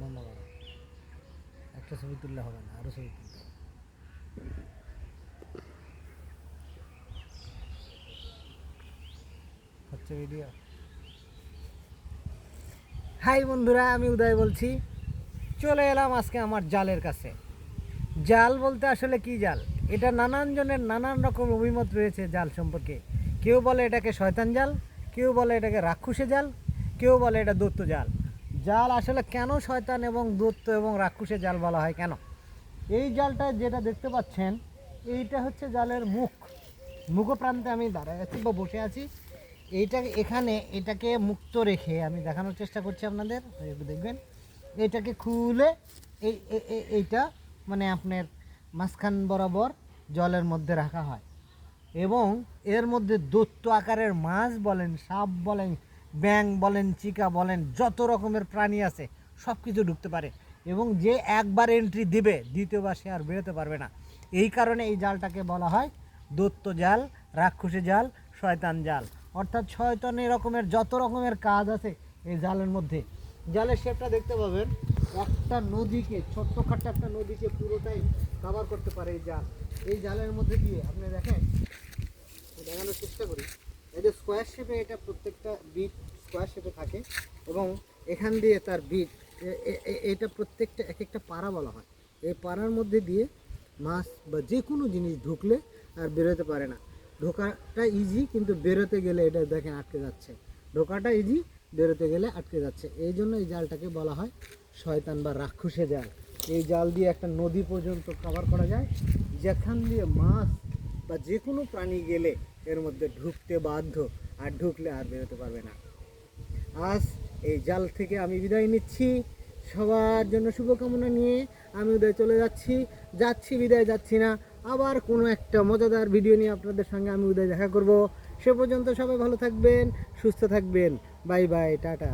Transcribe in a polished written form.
বন্ধ করো। একটা ছবি তুললে হবে না, আরো ছবি তুলতে হবে। হচ্ছে ভিডিও। হাই বন্ধুরা, আমি উদয় বলছি। চলে এলাম আজকে আমার জালের কাছে। জাল বলতে আসলে কি জাল? এটা নানান জনের নানান রকম অভিমত রয়েছে জাল সম্পর্কে। কেউ বলে এটাকে শয়তান জাল, কেউ বলে এটাকে রাক্ষসে জাল, কেউ বলে এটা দৈত্য জাল। জাল আসলে কেন শয়তান এবং দৈত্য এবং রাক্ষসে জাল বলা হয় কেন? এই জালটা যেটা দেখতে পাচ্ছেন, এইটা হচ্ছে জালের মুখপ্রান্তে আমি দাঁড়ায় আছি বা বসে আছি। এটাকে মুক্ত রেখে আমি দেখানোর চেষ্টা করছি আপনাদের, একটু দেখবেন। এটাকে খুলে এইটা মানে আপনার মাঝখান বরাবর জলের মধ্যে রাখা হয় এবং এর মধ্যে দৈত্য আকারের মাছ বলেন, সাপ বলেন, ব্যাঙ বলেন, চিকা বলেন, যত রকমের প্রাণী আছে সব কিছু ঢুকতে পারে এবং যে একবার এন্ট্রি দিবে দ্বিতীয়বার সে আর বেরোতে পারবে না। এই কারণে এই জালটাকে বলা হয় দৈত্য জাল, রাক্ষসী জাল, শয়তান জাল। অর্থাৎ শয়তান রকমের যত রকমের কাজ আছে এই জালের মধ্যে। জালের শেপটা দেখতে পাবেন, একটা নদীকে, ছোট্টখাট্ট একটা নদীকে পুরোটাই কভার করতে পারে এই জাল। এই জালের মধ্যে দিয়ে আপনি দেখেন, দেখানোর চেষ্টা করি। এই যে স্কোয়ার শেপে, এটা প্রত্যেকটা বিট স্কোয়ার শেপে থাকে এবং এখান দিয়ে তার বিট, এটা প্রত্যেকটা এক একটা পাড়া বলা হয়। এই পাড়ার মধ্যে দিয়ে মাছ বা যে কোনো জিনিস ঢুকলে আর বেরোতে পারে না। ঢোকাটা ইজি, কিন্তু বেরোতে গেলে এটা দেখেন আটকে যাচ্ছে। ঢোকাটা ইজি, বেরোতে গেলে আটকে যাচ্ছে। এই জন্য এই জালটাকে বলা হয় শয়তান বা রাক্ষসে জাল। এই জাল দিয়ে একটা নদী পর্যন্ত কভার করা যায়, যেখান দিয়ে মাছ বা যে কোনো প্রাণী গেলে এর মধ্যে ঢুকতে বাধ্য, আর ঢুকলে আর বেরোতে পারবে না। আজ এই জাল থেকে আমি বিদায় নিচ্ছি। সবার জন্য শুভকামনা নিয়ে আমি উদয় চলে যাচ্ছি বিদায় যাচ্ছি না। আবার কোনো একটা মজাদার ভিডিও নিয়ে আপনাদের সঙ্গে আমি উদয় দেখা করব। সে পর্যন্ত সবাই ভালো থাকবেন, সুস্থ থাকবেন। Bye bye, tata.